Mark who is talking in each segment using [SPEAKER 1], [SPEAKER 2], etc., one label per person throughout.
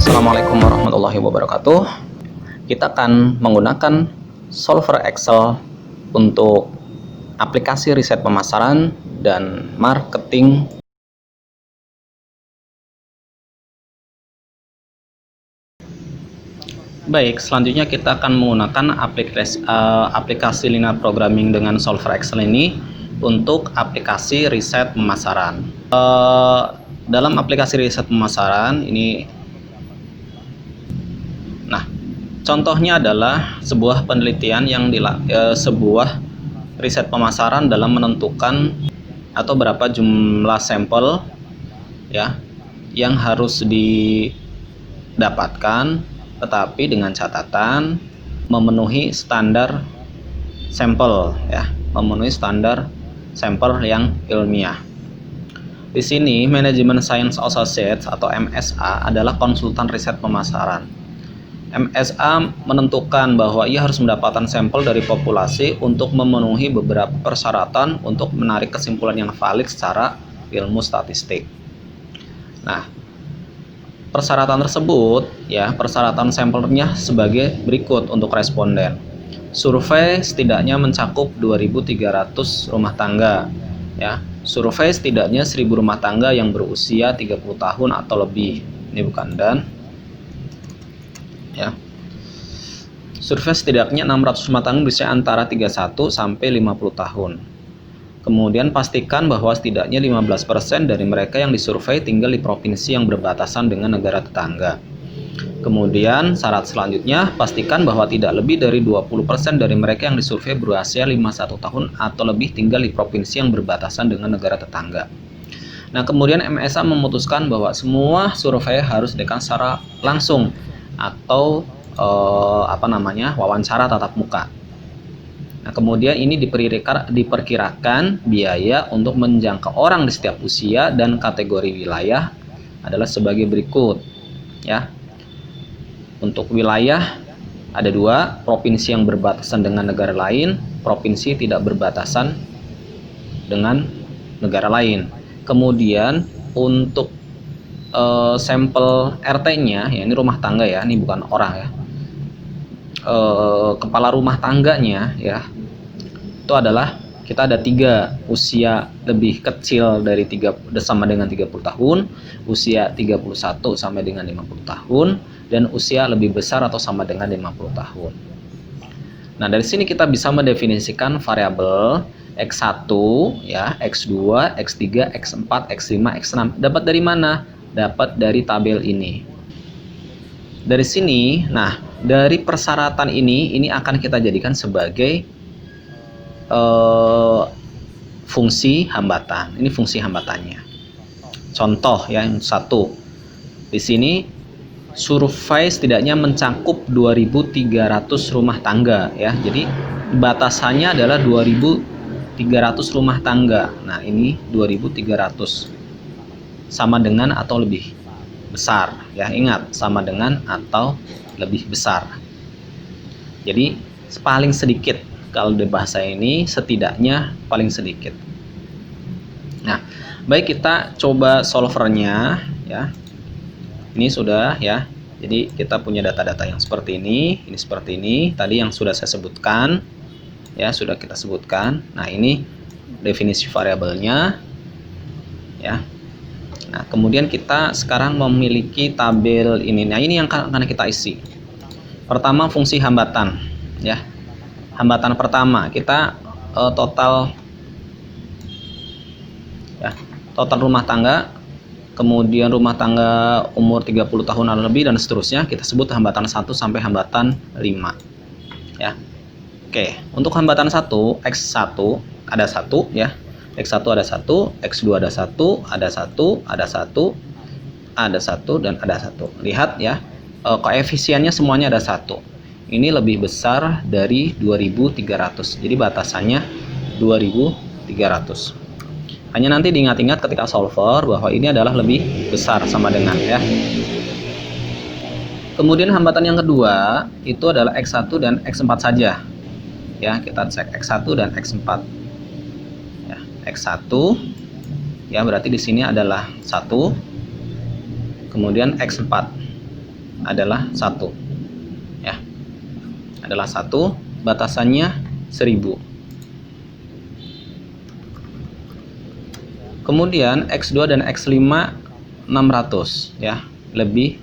[SPEAKER 1] Assalamualaikum warahmatullahi wabarakatuh. Kita akan menggunakan solver Excel untuk aplikasi riset pemasaran dan marketing. Baik, selanjutnya kita akan menggunakan aplikasi linear programming dengan solver Excel ini untuk aplikasi riset pemasaran. Dalam aplikasi riset pemasaran ini, nah, contohnya adalah sebuah penelitian yang sebuah riset pemasaran dalam menentukan atau berapa jumlah sampel ya yang harus didapatkan, tetapi dengan catatan memenuhi standar sampel ya, memenuhi standar sampel yang ilmiah. Di sini Management Science Associates atau MSA adalah konsultan riset pemasaran. MSA menentukan bahwa ia harus mendapatkan sampel dari populasi untuk memenuhi beberapa persyaratan untuk menarik kesimpulan yang valid secara ilmu statistik. Nah, persyaratan tersebut ya, persyaratan sampelnya sebagai berikut untuk responden. Survei setidaknya mencakup 2.300 rumah tangga ya. Survei setidaknya 1.000 rumah tangga yang berusia 30 tahun atau lebih. Ini bukan dan ya. Survei setidaknya 600 rumah tangga berusia antara 31 sampai 50 tahun. Kemudian pastikan bahwa setidaknya 15% dari mereka yang disurvei tinggal di provinsi yang berbatasan dengan negara tetangga. Kemudian syarat selanjutnya, pastikan bahwa tidak lebih dari 20% dari mereka yang disurvei berusia 51 tahun atau lebih tinggal di provinsi yang berbatasan dengan negara tetangga. Nah, kemudian MSA memutuskan bahwa semua survei harus dilakukan secara langsung atau wawancara tatap muka. Nah, kemudian ini diperkirakan biaya untuk menjangkau orang di setiap usia dan kategori wilayah adalah sebagai berikut ya. Untuk wilayah ada 2, provinsi yang berbatasan dengan negara lain, provinsi tidak berbatasan dengan negara lain. Kemudian untuk sampel RT-nya ya, ini rumah tangga ya, ini bukan orang ya. Kepala rumah tangganya ya, itu adalah kita ada 3, usia lebih kecil dari sama dengan 30 tahun, usia 31 sampai dengan 50 tahun, dan usia lebih besar atau sama dengan 50 tahun. Nah, dari sini kita bisa mendefinisikan variabel X1 ya, X2, X3, X4, X5, X6. Dapat dari mana? Dapat dari tabel ini. Dari sini, nah, dari persyaratan ini akan kita jadikan sebagai fungsi hambatan. Ini fungsi hambatannya. Contoh ya, yang 1. Di sini survei setidaknya mencakup 2.300 rumah tangga ya. Jadi batasannya adalah 2.300 rumah tangga. Nah, ini 2.300 sama dengan atau lebih besar ya. Ingat, sama dengan atau lebih besar. Jadi paling sedikit, kalau di bahasa ini setidaknya paling sedikit. Nah, baik, kita coba solvernya ya. Ini sudah ya. Jadi kita punya data-data yang seperti ini seperti ini. Tadi yang sudah saya sebutkan ya, sudah kita sebutkan. Nah, ini definisi variabelnya ya. Nah, kemudian kita sekarang memiliki tabel ini. Nah, ini yang akan kita isi. Pertama, fungsi hambatan ya. Hambatan pertama kita total rumah tangga, kemudian rumah tangga umur 30 tahun atau lebih dan seterusnya, kita sebut hambatan 1 sampai hambatan 5 ya. Oke, untuk hambatan 1, X1 ada 1 ya. X1 ada 1, X2 ada 1, ada 1, ada 1, ada 1 dan ada 1. Lihat ya, koefisiennya semuanya ada 1. Ini lebih besar dari 2.300. Jadi batasannya 2.300. Hanya nanti diingat-ingat ketika solver bahwa ini adalah lebih besar sama dengan ya. Kemudian hambatan yang kedua itu adalah X1 dan X4 saja. Ya, kita cek X1 dan X4. Ya, X1 ya berarti di sini adalah 1. Kemudian X4. adalah 1 ya, adalah 1, batasannya 1000. Kemudian X2 dan X5 600 ya, lebih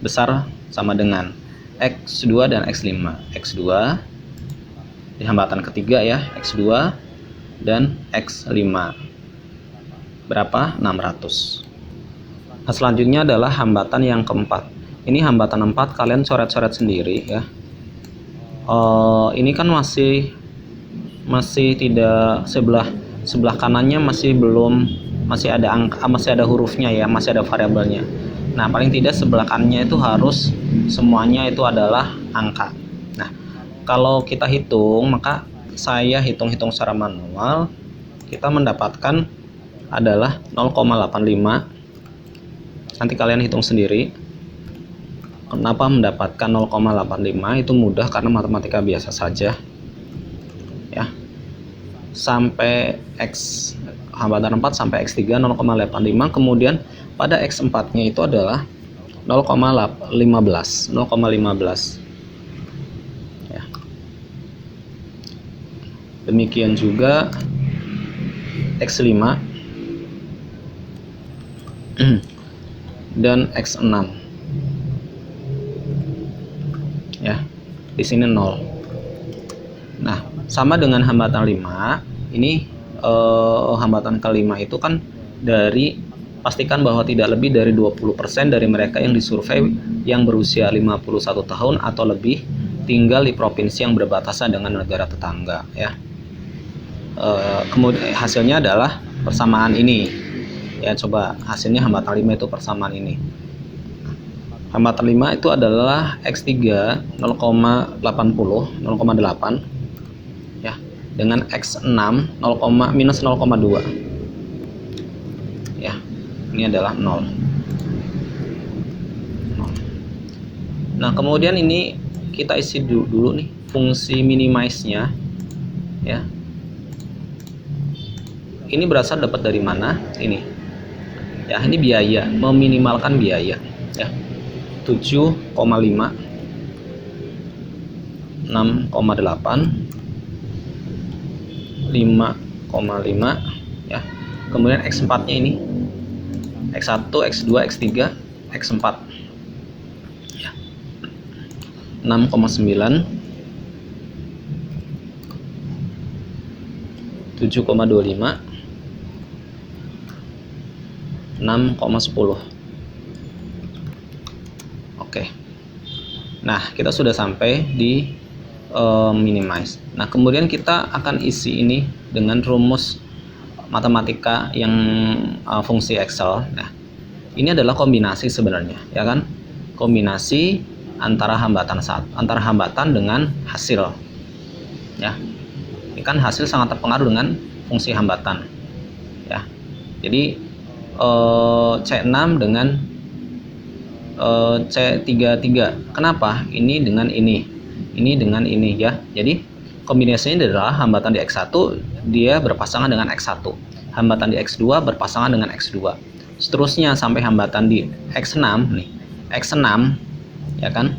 [SPEAKER 1] besar sama dengan X2 dan X5. X2 di hambatan ketiga ya, X2 dan X5 berapa? 600. Nah, selanjutnya adalah hambatan yang keempat. Ini hambatan 4, kalian coret-coret sendiri ya. Ini kan masih tidak, sebelah kanannya masih ada angka, masih ada hurufnya ya, masih ada variabelnya. Nah, paling tidak sebelah kanannya itu harus semuanya itu adalah angka. Nah, kalau kita hitung, maka saya hitung-hitung secara manual, kita mendapatkan adalah 0,85. Nanti kalian hitung sendiri. Kenapa mendapatkan 0,85? Itu mudah karena matematika biasa saja ya. Sampai X hambatan 4 sampai X3 0,85, kemudian pada X4 nya itu adalah 0,15 ya. Demikian juga X5 dan X6 ya, di sini 0. Nah, sama dengan hambatan 5 ini, hambatan kelima itu kan dari, pastikan bahwa tidak lebih dari 20% dari mereka yang disurvei yang berusia 51 tahun atau lebih tinggal di provinsi yang berbatasan dengan negara tetangga ya. Kemudian hasilnya adalah persamaan ini ya, coba hasilnya hambatan 5 itu persamaan ini. Hambatan 5 itu adalah X3 0,80 0,8 ya, dengan X6 minus 0,2 ya, ini adalah 0. Nah, kemudian ini kita isi dulu nih fungsi minimize-nya ya. Ini berasal dapat dari mana? Ini ya, ini biaya, meminimalkan biaya ya. 7,5 6,8 5,5 ya. Kemudian X4 nya ini X1, X2, X3, X4 ya. 6,9 7,25 6,10. Oke. Nah, kita sudah sampai di minimize. Nah, kemudian kita akan isi ini dengan rumus matematika yang fungsi Excel. Nah, ini adalah kombinasi sebenarnya, ya kan? Kombinasi antara hambatan dengan hasil. Ya. Ini kan hasil sangat terpengaruh dengan fungsi hambatan. Ya. Jadi C6 dengan C33. Kenapa? Ini dengan ini dengan ini ya. Jadi kombinasinya adalah hambatan di X1 dia berpasangan dengan X1, hambatan di X2 berpasangan dengan X2, seterusnya sampai hambatan di X6 nih, X6 ya kan,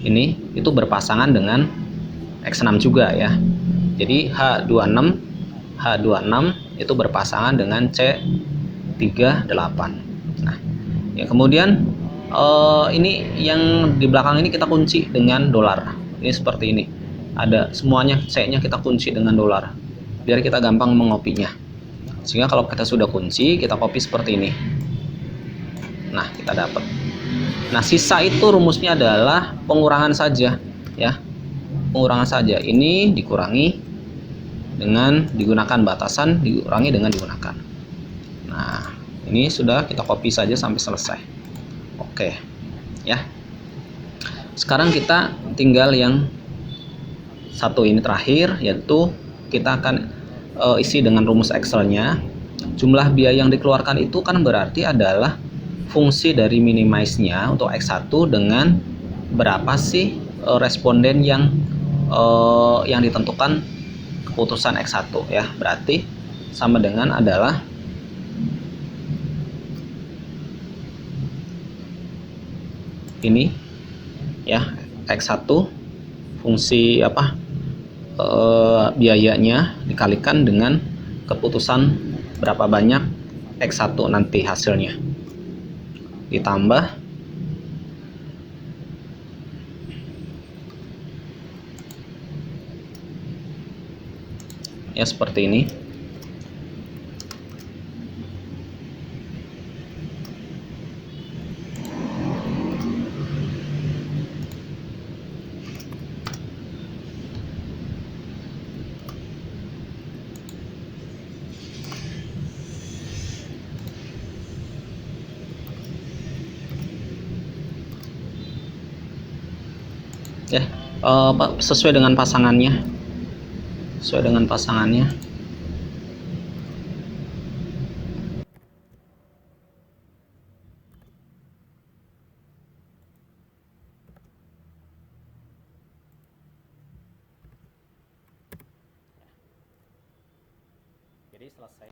[SPEAKER 1] ini itu berpasangan dengan X6 juga ya. Jadi H26 itu berpasangan dengan C38. Nah ya, kemudian ini yang di belakang ini kita kunci dengan dolar. Ini seperti ini, ada semuanya, C-nya kita kunci dengan dolar biar kita gampang mengopinya. Sehingga kalau kita sudah kunci, kita copy seperti ini. Nah, kita dapat. Nah, sisa itu rumusnya adalah pengurangan saja ya. Pengurangan saja. Ini dikurangi dengan digunakan batasan, dikurangi dengan digunakan. Nah, ini sudah kita copy saja sampai selesai. Oke. Ya. Sekarang kita tinggal yang satu ini terakhir, yaitu kita akan isi dengan rumus Excel-nya. Jumlah biaya yang dikeluarkan itu kan berarti adalah fungsi dari minimize-nya untuk X1 dengan berapa sih responden yang ditentukan keputusan X1 ya. Berarti sama dengan adalah ini ya. X1 fungsi biayanya dikalikan dengan keputusan berapa banyak X1 nanti hasilnya, ditambah ya seperti ini. Ya, sesuai dengan pasangannya. Jadi selesai.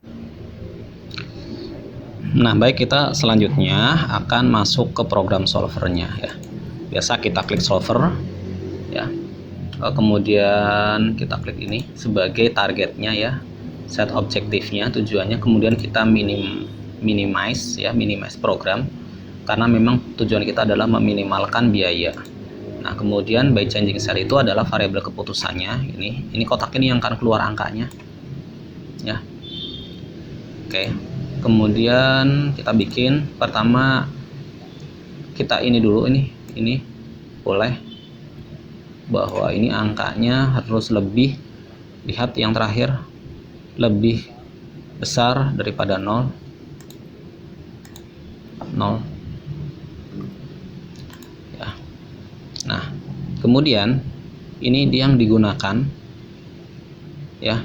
[SPEAKER 1] Nah, baik, kita selanjutnya akan masuk ke program solvernya ya. Biasa kita klik solver ya. Kemudian kita klik ini sebagai targetnya ya. Set objektifnya, tujuannya, kemudian kita minimize program karena memang tujuan kita adalah meminimalkan biaya. Nah, kemudian by changing cell itu adalah variabel keputusannya. Ini kotak ini yang akan keluar angkanya ya. Oke, kemudian kita bikin pertama, kita ini dulu, ini boleh bahwa ini angkanya harus lebih, lihat yang terakhir, lebih besar daripada 0 ya. Nah, kemudian ini yang digunakan ya,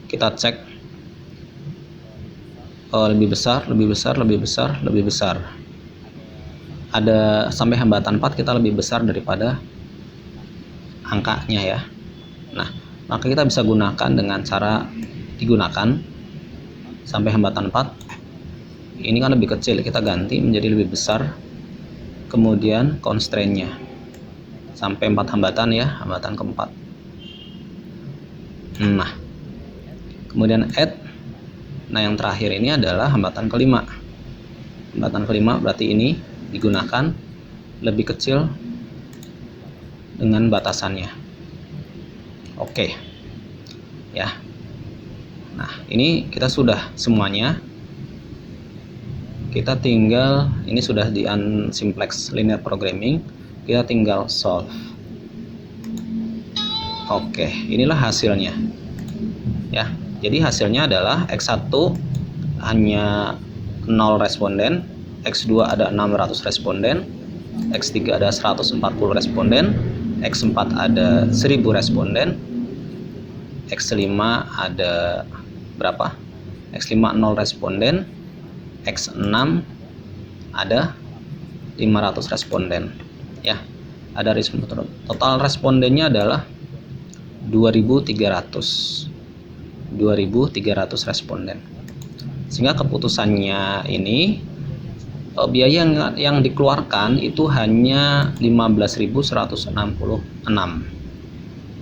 [SPEAKER 1] kita cek lebih besar, ada sampai hambatan 4 kita lebih besar daripada angkanya ya. Nah, maka kita bisa gunakan dengan cara digunakan sampai hambatan 4. Ini kan lebih kecil, kita ganti menjadi lebih besar. Kemudian constraint-nya sampai 4 hambatan ya, hambatan keempat. Nah, kemudian add. Nah, yang terakhir ini adalah hambatan kelima. Hambatan kelima berarti ini digunakan lebih kecil dengan batasannya. Oke. Ya. Nah, ini kita sudah semuanya. Kita tinggal, ini sudah di unsimplex linear programming, kita tinggal solve. Oke, inilah hasilnya. Ya. Jadi hasilnya adalah X1 hanya 0 responden, X2 ada 600 responden, X3 ada 140 responden, X4 ada 1000 responden, X5 ada berapa? X5 0 responden, X6 ada 500 responden. Ya, ada total respondennya adalah 2300 responden. Sehingga keputusannya ini biaya yang dikeluarkan itu hanya 15.166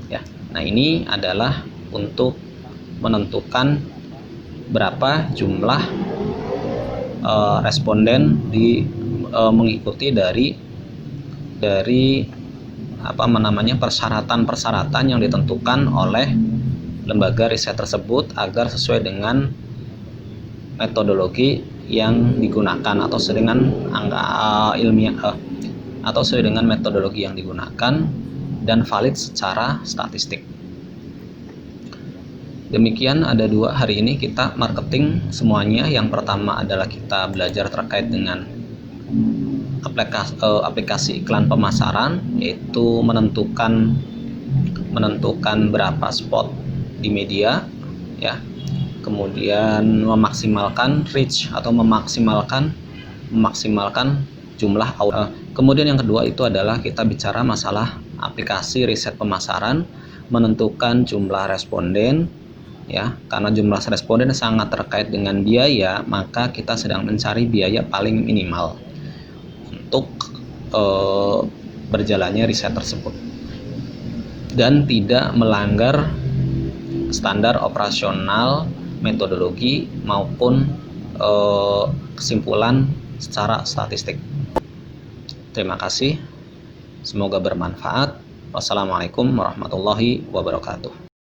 [SPEAKER 1] ya. Nah, ini adalah untuk menentukan berapa jumlah responden mengikuti dari persyaratan yang ditentukan oleh lembaga riset tersebut agar sesuai dengan metodologi yang digunakan atau sesuai dengan angka ilmiah atau sesuai dengan metodologi yang digunakan dan valid secara statistik. Demikian, ada 2 hari ini kita marketing semuanya. Yang pertama adalah kita belajar terkait dengan aplikasi iklan pemasaran, yaitu menentukan berapa spot di media ya, kemudian memaksimalkan reach atau memaksimalkan jumlah audiens. Kemudian yang kedua itu adalah kita bicara masalah aplikasi riset pemasaran, menentukan jumlah responden ya, karena jumlah responden sangat terkait dengan biaya, maka kita sedang mencari biaya paling minimal untuk berjalannya riset tersebut dan tidak melanggar standar operasional, metodologi maupun kesimpulan secara statistik. Terima kasih, semoga bermanfaat. Wassalamualaikum warahmatullahi wabarakatuh.